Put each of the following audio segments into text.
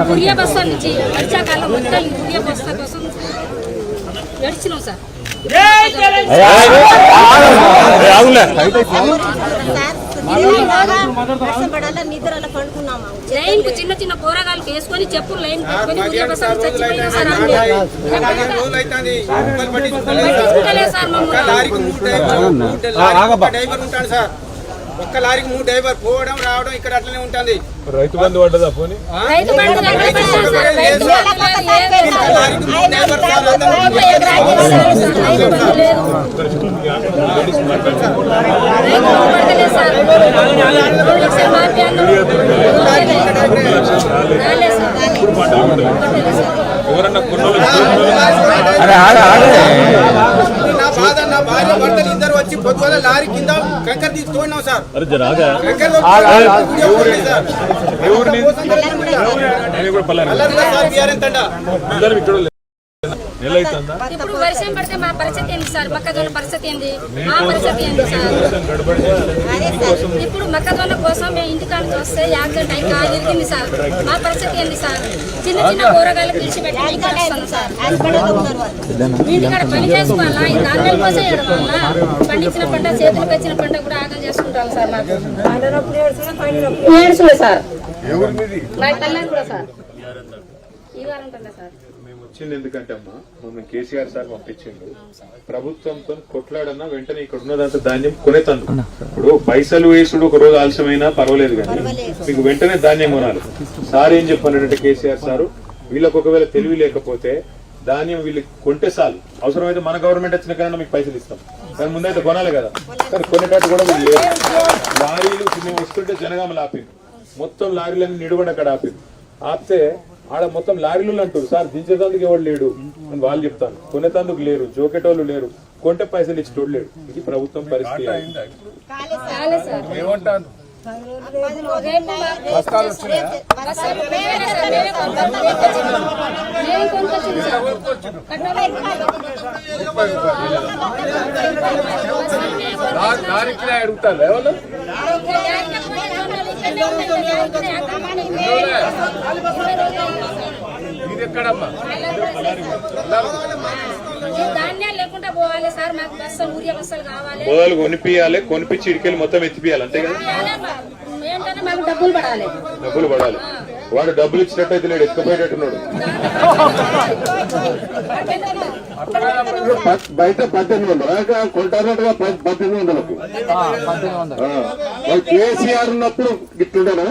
గుడియ bus నుంచి వర్షాకాలం మొత్తం ఈ గుడియ బస్సు కోసం నడిచినాం సార్. లైన్ కు చిన్న చిన్న కూరగాయలు వేసుకొని చెప్పులు లైన్ పెట్టుకొని గుడియ బస్సు చచ్చిపోయినా సార్. ఒక్క లారీకి 3 డ్రైవర్ పోవడం రావడం ఇక్కడ అట్లనే ఉంటుంది. రైతు బంధు పడ్డదా పోనీ? ఎవరన్నా నా భార్య భర్తలు ఇద్దరు వచ్చి పొద్దున లారీ కింద కంకర తీసి తోడినాం సార్. ఇప్పుడు వర్షం పడితే మా పరిస్థితి ఏంటి సార్? మొక్కజొన్న పరిస్థితి ఏంది? మా పరిస్థితి ఏంటి సార్? ఇప్పుడు మొక్కజొన్న కోసం మేము ఇంటికాడ చూస్తే యాక్సిడెంట్ అయి కాలు ఇరిగింది సార్. మా పరిస్థితి ఏంటి సార్? చిన్న చిన్న కూరగాయలు పిలిచిపెట్టి వస్తాం సార్. ఇంటికాడ పని చేసుకోవాలా? ఈ ధాన్యాల కోసం ఏడవాలా? పండించిన పంట చేతులకు వచ్చిన పంట కూడా ఆగం చేసుకుంటాం సార్. మాకు ఏడుచులే సార్. మా తల్లి కూడా సార్ ఈ వారం ఉంటుందా సార్? వచ్చింది ఎందుకంటే అమ్మా మమ్మల్ని కేసీఆర్ సార్ పంపించిండు. ప్రభుత్వంతో కొట్లాడన్నా వెంటనే ఇక్కడ ఉన్నదంతా ధాన్యం కొనేతాను. ఇప్పుడు పైసలు వేసుడు ఒక రోజు ఆలస్యమైనా పర్వాలేదు, కానీ మీకు వెంటనే ధాన్యం కొనాలి. సార్ ఏం చెప్పానంటే కేసీఆర్ సారు, వీళ్ళకి ఒకవేళ తెలివి లేకపోతే ధాన్యం వీళ్ళు కొంటే చాలు, అవసరమైతే మన గవర్నమెంట్ వచ్చిన కన్నా మీకు పైసలు ఇస్తాం, కానీ ముందైతే కొనాలి కదా. కానీ కొనేటట్టు కూడా వీళ్ళు లేదు. లారీలు మేము వస్తుంటే జనగామలు ఆపింది, మొత్తం లారీలన్నీ నిడుబడి అక్కడ ఆపింది. ఆపితే ఆడ మొత్తం లారీలు అంటారు సార్, దించేందుకు ఎవరు లేడు అని వాళ్ళు చెప్తాను, కొనేతందుకు లేరు, జోకేటోళ్ళు లేరు, కొంటే పైసలు ఇచ్చేటోళ్ళు లేడు. ఇది ప్రభుత్వం పరిస్థితి. అడుగుతారు ఎవరు ఇది ఎక్కడమ్మా? మొదలు కొనిపియాలి, కొనిపించి ఇడికెళ్ళి మొత్తం ఎత్తిపియాలి, అంతే కదా? డబ్బులు పడాలి. వాడు డబ్బులు ఇచ్చినట్టు అయితే లేడు, ఎత్తుకుపోయేటట్టున్నాడు. బయట 1800 కొంటారట్టుగా 1800లకు కేసీఆర్ ఉన్నప్పుడు గిట్లుండేనా?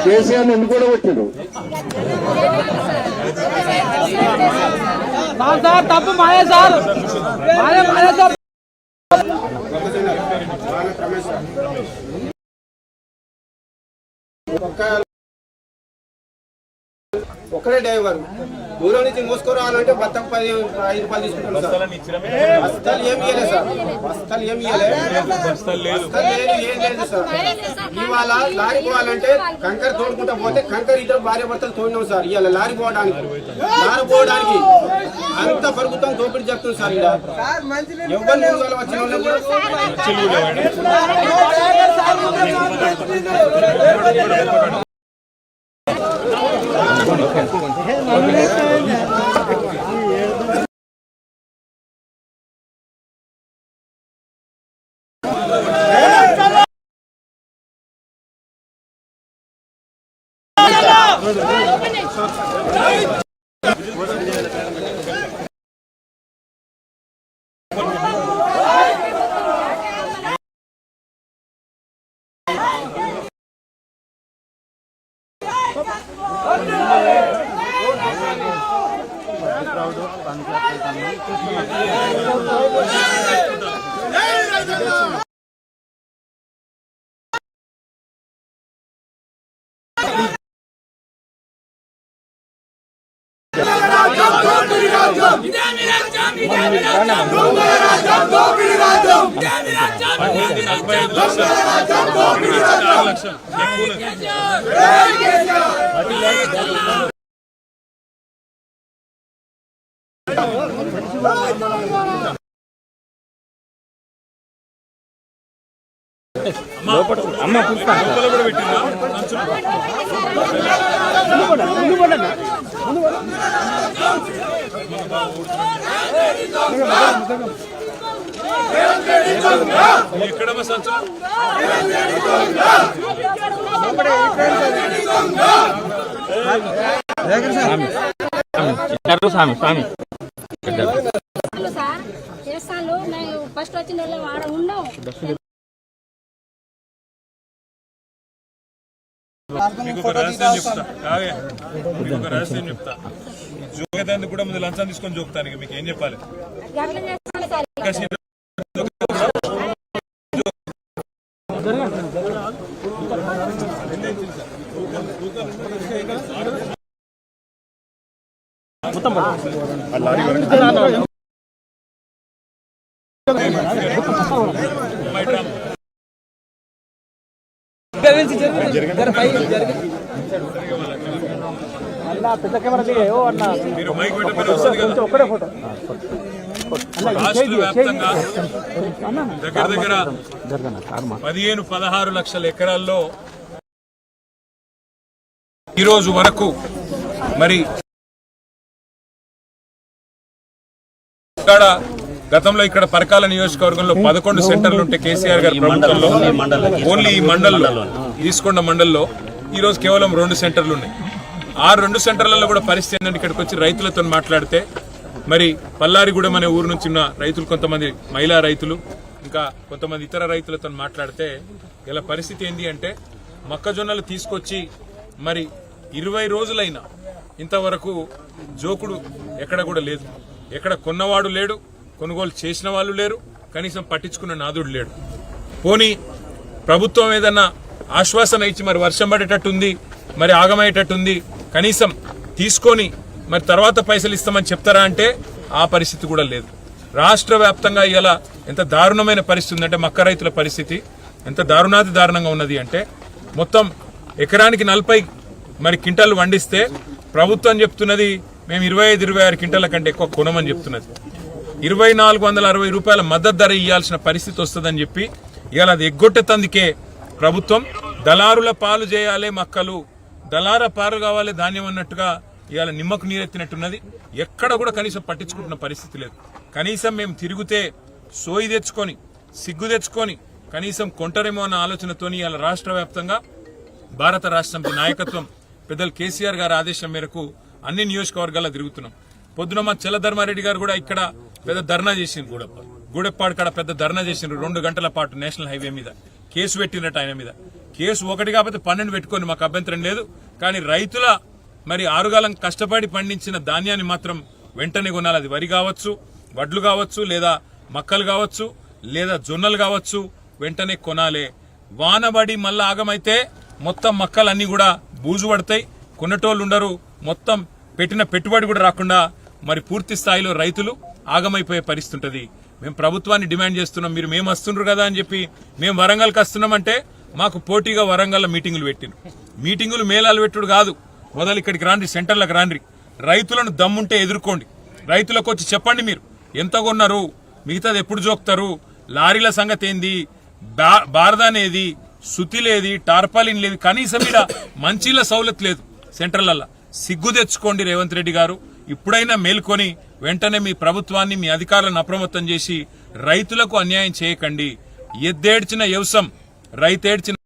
కేసీఆర్ ఎందుకు కూడా వచ్చిండు? తప్పు మాయా సార్, మాయా సార్. ఒకరే డ్రైవర్ దూరం నుంచి మోసుకురావాలంటే బత్తకు 5 రూపాయలు తీసుకుంటాం సార్. బస్తాలు ఏమి ఇవ్వలేదు సార్, బస్తాలు ఏమి ఇవ్వలేదు, ఏం లేదు సార్. ఇవాళ లారీ పోవాలంటే కంకర తోడుకుంటా పోతే కంకర ఇద్దరు భార్య భర్తలు తోడినాం సార్. ఇవాళ లారీ పోవడానికి అంత ప్రభుత్వం దోపిడీ చెప్తుంది సార్. ఇక్కడ ఎవరు ముందు వచ్చిన ఎక్కడమ్మా సంచులు? సార్ చేస్తాను మేము ఫస్ట్ వచ్చిన వాళ్ళు ఆడ ఉన్నాం. మీకు ఒక రహస్యం చెప్తా, మీకు ఒక రహస్యం చెప్తా. జోగేదాన్ని కూడా ముందు లంచం తీసుకొని జోకుతాను. మీకు ఏం చెప్పాలి? గట్ల చేస్తాను సార్. మీరు మైక్ పెట్టబడి వస్తుంది కదా. రాష్ట్ర వ్యాప్తంగా దగ్గర దగ్గర 15-16 లక్షల ఎకరాల్లో ఈరోజు వరకు మరి ఇక్కడ గతంలో ఇక్కడ పరకాల నియోజకవర్గంలో 11 సెంటర్లు ఉంటే కేసీఆర్ గారి ప్రభుత్వంలో ఓన్లీ ఈ మండలంలో తీసుకొండ మండలంలో ఈరోజు కేవలం 2 సెంటర్లు ఉన్నాయి. ఆ 2 సెంటర్లలో కూడా పరిస్థితి ఏంటంటే ఇక్కడికి వచ్చి రైతులతో మాట్లాడితే మరి పల్లారిగూడెం అనే ఊరు నుంచి ఉన్న రైతులు, కొంతమంది మహిళా రైతులు, ఇంకా కొంతమంది ఇతర రైతులతో మాట్లాడితే ఇలా పరిస్థితి ఏంటి అంటే మొక్కజొన్నలు తీసుకొచ్చి మరి 20 రోజులైనా ఇంతవరకు జోకుడు ఎక్కడ కూడా లేదు. ఎక్కడ కొన్నవాడు లేడు, కొనుగోలు చేసిన వాళ్ళు లేరు, కనీసం పట్టించుకున్న నాదుడు లేడు. పోనీ ప్రభుత్వం ఏదన్నా ఆశ్వాసన ఇచ్చి మరి వర్షం పడేటట్టుంది, మరి ఆగమయ్యేటట్టుంది, కనీసం తీసుకొని మరి తర్వాత పైసలు ఇస్తామని చెప్తారా అంటే ఆ పరిస్థితి కూడా లేదు. రాష్ట్ర వ్యాప్తంగా ఇలా ఎంత దారుణమైన పరిస్థితి ఉందంటే మక్క రైతుల పరిస్థితి ఎంత దారుణాతి దారుణంగా ఉన్నది అంటే మొత్తం ఎకరానికి 40 మరి క్వింటాలు వండిస్తే ప్రభుత్వం చెప్తున్నది మేము 25-26 క్వింటాల కంటే ఎక్కువ కొనమని చెప్తున్నది. 2460 రూపాయల మద్దతు ధర ఇవ్వాల్సిన పరిస్థితి వస్తుందని చెప్పి ఇవాళ అది ఎగ్గొట్టేతందుకే ప్రభుత్వం దళారుల పాలు చేయాలి మక్కలు, దళార పాలు కావాలి ధాన్యం అన్నట్టుగా ఇవాళ నిమ్మకు నీరెత్తినట్టున్నది. ఎక్కడ కూడా కనీసం పట్టించుకుంటున్న పరిస్థితి లేదు. కనీసం మేము తిరిగితే సోయి తెచ్చుకొని సిగ్గు తెచ్చుకొని కనీసం కొంటరేమో అన్న ఆలోచనతోని ఇవాళ రాష్ట్ర వ్యాప్తంగా భారత రాష్ట్ర సమితి నాయకత్వం పెద్దలు కేసీఆర్ గారి ఆదేశం మేరకు అన్ని నియోజకవర్గాల్లో తిరుగుతున్నాం. పొద్దున మా చల్లధర్మారెడ్డి గారు కూడా ఇక్కడ పెద్ద ధర్నా చేసిండ్రు. గూడెప్పాడు కాడ పెద్ద ధర్నా చేసిండ్రు 2 గంటల పాటు నేషనల్ హైవే మీద. కేసు పెట్టినట్టు ఆయన మీద. కేసు 1 కాకపోతే 12 పెట్టుకొని మాకు అభ్యంతరం లేదు. కానీ రైతుల మరి 6 కాలం కష్టపడి పండించిన ధాన్యాన్ని మాత్రం వెంటనే కొనాలి. అది వరి కావచ్చు, వడ్లు కావచ్చు, లేదా మక్కలు కావచ్చు, లేదా జొన్నలు కావచ్చు, వెంటనే కొనాలి. వానబడి మళ్ళా ఆగమైతే మొత్తం మక్కలన్నీ కూడా బూజు పడతాయి, కొనేటోళ్ళు ఉండరు, మొత్తం పెట్టిన పెట్టుబడి కూడా రాకుండా మరి పూర్తి స్థాయిలో రైతులు ఆగమైపోయే పరిస్థితి ఉంటుంది. మేము ప్రభుత్వాన్ని డిమాండ్ చేస్తున్నాం. మీరు మేము వస్తుండ్రు కదా అని చెప్పి మేము వరంగల్కి వస్తున్నామంటే మాకు పోటీగా వరంగల్ మీటింగులు పెట్టిండ్రు. మీటింగులు మేళాలు పెట్టుడు కాదు, మొదలు ఇక్కడికి రాండి, సెంటర్లకు రాండి, రైతులను దమ్ముంటే ఎదుర్కోండి, రైతులకు వచ్చి చెప్పండి మీరు ఎంత కొన్నారు, మిగతాది ఎప్పుడు జోక్తారు, లారీల సంగతి ఏంది, బారదానేది, సుతిలేది, టార్పాలిన్ లేదు, కనీసం ఇక్కడ మంచిల సౌలత్ లేదు సెంటర్లల్లో. సిగ్గు తెచ్చుకోండి రేవంత్ రెడ్డి గారు. ఇప్పుడైనా మేల్కొని వెంటనే మీ ప్రభుత్వాన్ని, మీ అధికారులను అప్రమత్తం చేసి రైతులకు అన్యాయం చేయకండి. ఎద్దేడ్చిన వ్యవసాయం రైతేడ్చిన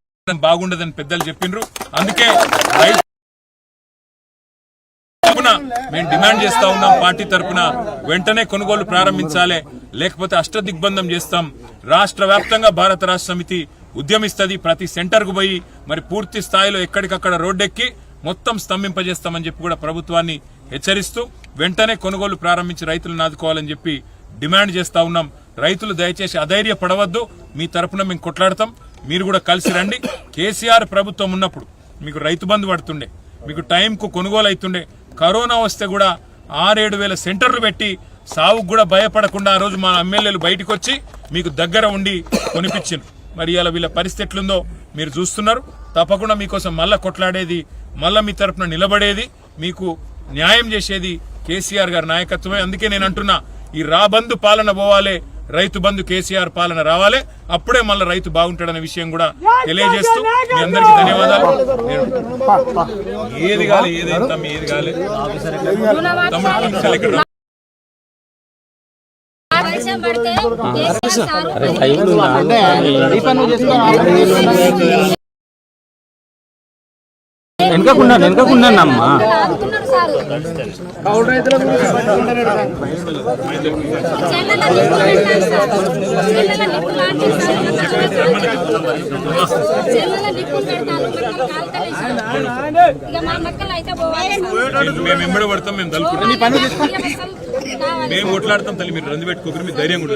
బాగుండదని పెద్దలు చెప్పిండ్రు. అందుకే రైతు మేము డిమాండ్ చేస్తా ఉన్నాం, పార్టీ తరఫున వెంటనే కొనుగోలు ప్రారంభించాలి, లేకపోతే అష్టదిగ్బంధం చేస్తాం. రాష్ట్ర వ్యాప్తంగా భారత రాష్ట్ర సమితి ఉద్యమిస్తుంది. ప్రతి సెంటర్కు పోయి మరి పూర్తి స్థాయిలో ఎక్కడికక్కడ రోడ్డెక్కి మొత్తం స్తంభింపజేస్తామని చెప్పి కూడా ప్రభుత్వాన్ని హెచ్చరిస్తూ వెంటనే కొనుగోలు ప్రారంభించి రైతులను ఆదుకోవాలని చెప్పి డిమాండ్ చేస్తా ఉన్నాం. రైతులు దయచేసి అధైర్యపడవద్దు, మీ తరఫున మేము కొట్లాడతాం, మీరు కూడా కలిసి రండి. కేసీఆర్ ప్రభుత్వం ఉన్నప్పుడు మీకు రైతు బంధు పడుతుండే, మీకు టైంకు కొనుగోలు అవుతుండే. కరోనా వస్తే కూడా 6-7 వేల సెంటర్లు పెట్టి సావుకు కూడా భయపడకుండా ఆ రోజు మా ఎమ్మెల్యేలు బయటకు వచ్చి మీకు దగ్గర ఉండి కొనిపించారు. మరి ఇలా వీళ్ళ పరిస్థితి ఎట్లుందో మీరు చూస్తున్నారు. తప్పకుండా మీకోసం మళ్ళా కొట్లాడేది, మళ్ళా మీ తరఫున నిలబడేది, మీకు న్యాయం చేసేది కేసీఆర్ గారి నాయకత్వమే. అందుకే నేను అంటున్నా, ఈ రాబందు పాలన పోవాలి, రైతు బంధు కేసీఆర్ పాలన రావాలి, అప్పుడే మళ్ళీ రైతు బాగుంటాడనే విషయం కూడా తెలియజేస్తూ మీ అందరికీ ధన్యవాదాలు. ఏది కాలే, ఏదైతే ఏది కాలే తమ్ముడు ఇక్కడ రా. వర్షం పడితే కేసీఆర్ సారు వెనకకున్నానమ్మా ఆదుకున్నాడు సారు. చెల్లెల నిప్పు పెట్టాలి సార్. చెల్లెల నిప్పు లాంటి సార్. చెల్లెల నిప్పు పెట్టాలి. మక్కలు కాలుతలే సార్. ఇక మా మక్కలు అయితే పోవాలి సార్. మేము ఎంబడి పడతాం, మేము తలుపుకుంటాం, ఇక బస్సులు కావాలి. మేము కొట్లాడతాం. తల్లి మీరు రంది పెట్టుకోకరు, మీరు ధైర్యం కూడా